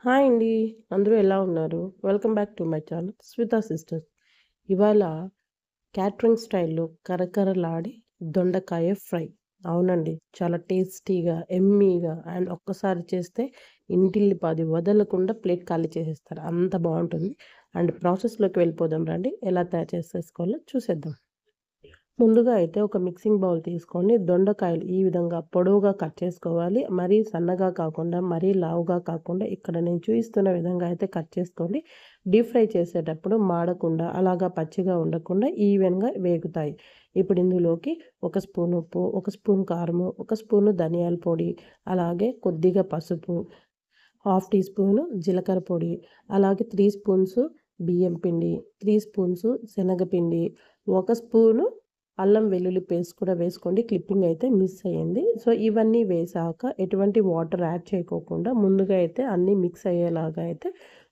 Hi అండి. అందరూ ఎలా ఉన్నారు? Welcome back to my channel Smita sisters. ఇవాళ క్యాటరింగ్ స్టైల్‌లో కరకరలాడే దొండకాయ ఫ్రై. అవునండి. చాలా టేస్టీగా, యమ్మీగా అండ్ ఒక్కసారి చేస్తే ఇంటిల్లిపాది వదలకుండా ప్లేట్ ఖాళీ చేసేస్తారు. అంత బావుంటుంది. అండ్ ప్రాసెస్‌లోకి వెళ్ళిపోదాం రండి. ఎలా తయారు చేసేసుకోవాలో చూసేద్దాం. ముందుగా అయితే ఒక మిక్సింగ్ బౌల్ తీసుకొని దొండకాయలు ఈ విధంగా పొడవుగా కట్ చేసుకోవాలి. మరీ సన్నగా కాకుండా, మరీ లావుగా కాకుండా ఇక్కడ నేను చూపిస్తున్న విధంగా అయితే కట్ చేసుకోండి. డీప్ ఫ్రై చేసేటప్పుడు మాడకుండా, అలాగా పచ్చిగా ఉండకుండా ఈవెన్‌గా వేగుతాయి. ఇప్పుడు ఇందులోకి ఒక స్పూన్ ఉప్పు, ఒక స్పూన్ కారము, ఒక స్పూను ధనియాల పొడి, అలాగే కొద్దిగా పసుపు, హాఫ్ టీ స్పూను జీలకర్ర పొడి, అలాగే 3 స్పూన్స్ బియ్యం పిండి, 3 స్పూన్స్ శనగపిండి, ఒక స్పూను అల్లం వెల్లుల్లి పేస్ట్ కూడా వేసుకోండి. క్లిప్పింగ్ అయితే మిస్ అయ్యింది. సో, ఇవన్నీ వేశాక ఎటువంటి వాటర్ యాడ్ చేయకోకుండా ముందుగా అయితే అన్నీ మిక్స్ అయ్యేలాగా అయితే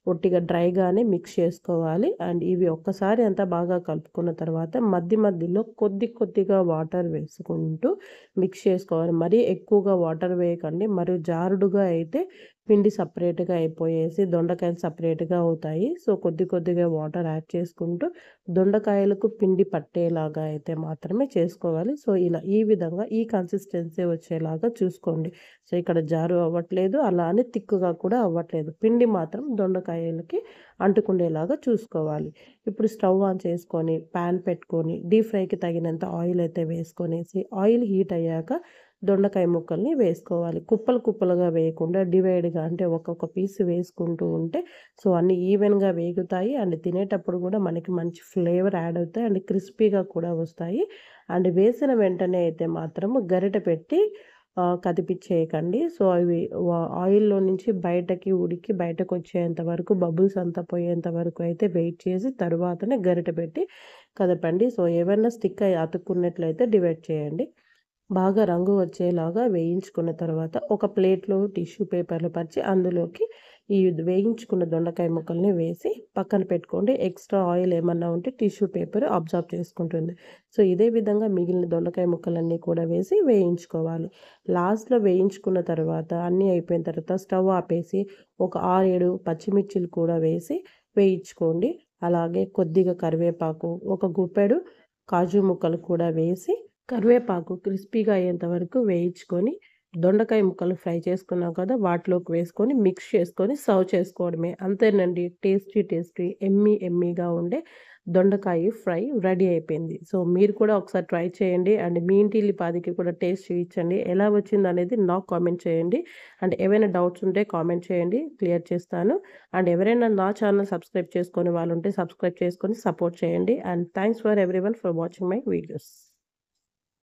ఒట్టిగా డ్రైగానే మిక్స్ చేసుకోవాలి. అండ్ ఇవి ఒక్కసారి అంతా బాగా కలుపుకున్న తర్వాత మధ్యలో కొద్దిగా వాటర్ వేసుకుంటూ మిక్స్ చేసుకోవాలి. మరీ ఎక్కువగా వాటర్ వేయకండి. మరియు జారుడుగా అయితే పిండి సెపరేట్‌గా అయిపోయేసి దొండకాయలు సెపరేట్‌గా అవుతాయి. సో, కొద్దిగా వాటర్ యాడ్ చేసుకుంటూ దొండకాయలకు పిండి పట్టేలాగా అయితే మాత్రమే చేసుకోవాలి. సో, ఈ విధంగా ఈ కన్సిస్టెన్సీ వచ్చేలాగా చూసుకోండి. సో, ఇక్కడ జారు అవ్వట్లేదు. అలా అని తిక్కుగా కూడా అవ్వట్లేదు. పిండి మాత్రం దొండకాయలకి అంటుకునేలాగా చూసుకోవాలి. ఇప్పుడు స్టవ్ ఆన్ చేసుకొని పాన్ పెట్టుకొని డీప్ ఫ్రైకి తగినంత ఆయిల్ అయితే వేసుకొనేసి ఆయిల్ హీట్ అయ్యాక దొండకాయ ముక్కల్ని వేసుకోవాలి. కుప్పలుగా వేయకుండా డివైడ్‌గా అంటే ఒక్కొక్క పీస్ వేసుకుంటూ ఉంటే సో, అన్నీ ఈవెన్‌గా వేగుతాయి. అండ్ తినేటప్పుడు కూడా మనకి మంచి ఫ్లేవర్ యాడ్ అవుతాయి. అండ్ క్రిస్పీగా కూడా వస్తాయి. అండ్ వేసిన వెంటనే అయితే మాత్రం గరిటె పెట్టి కదిపిచ్చేయకండి. సో, అవి ఆయిల్‌లో నుంచి బయటకి ఉడికి బయటకొచ్చేంత వరకు బబుల్స్ అంతా పోయేంత వరకు అయితే వెయిట్ చేసి తరువాతనే గరిటె పెట్టి కదపండి. సో, ఏవన్నా స్టిక్ అయ్యి అతుక్కున్నట్లయితే డివైడ్ చేయండి. బాగా రంగు వచ్చేలాగా వేయించుకున్న తర్వాత ఒక ప్లేట్‌లో టిష్యూ పేపర్‌లు పరిచి అందులోకి ఈ వేయించుకున్న దొండకాయ ముక్కల్ని వేసి పక్కన పెట్టుకోండి. ఎక్స్‌ట్రా ఆయిల్ ఏమన్నా ఉంటే టిష్యూ పేపర్ అబ్జార్బ్ చేసుకుంటుంది. సో, ఇదే విధంగా మిగిలిన దొండకాయ ముక్కలన్నీ కూడా వేసి వేయించుకోవాలి. లాస్ట్‌లో వేయించుకున్న తర్వాత అన్నీ అయిపోయిన తర్వాత స్టవ్ ఆపేసి ఒక 6, 7 పచ్చిమిర్చిలు కూడా వేసి వేయించుకోండి. అలాగే కొద్దిగా కరివేపాకు, ఒక గుప్పెడు కాజు ముక్కలు కూడా వేసి కరివేపాకు క్రిస్పీగా అయ్యేంత వరకు వేయించుకొని, దొండకాయ ముక్కలు ఫ్రై చేసుకున్నాం కదా! వాటిలోకి వేసుకొని మిక్స్ చేసుకొని సర్వ్ చేసుకోవడమే. అంతేనండి. టేస్టీ, యమ్మీగా ఉండే దొండకాయ ఫ్రై రెడీ అయిపోయింది. సో, మీరు కూడా ఒకసారి ట్రై చేయండి. అండ్ మీ ఇంటిల్లిపాదికి కూడా టేస్ట్ చూయించండి. ఎలా వచ్చిందనేది నాకు కామెంట్ చేయండి. అండ్ ఏవైనా డౌట్స్ ఉంటే కామెంట్ చేయండి. క్లియర్ చేస్తాను. అండ్ ఎవరైనా నా ఛానల్ సబ్స్క్రైబ్ చేసుకోని వాళ్ళుంటే సబ్స్క్రైబ్ చేసుకొని సపోర్ట్ చేయండి. And thanks for everyone for watching my videos.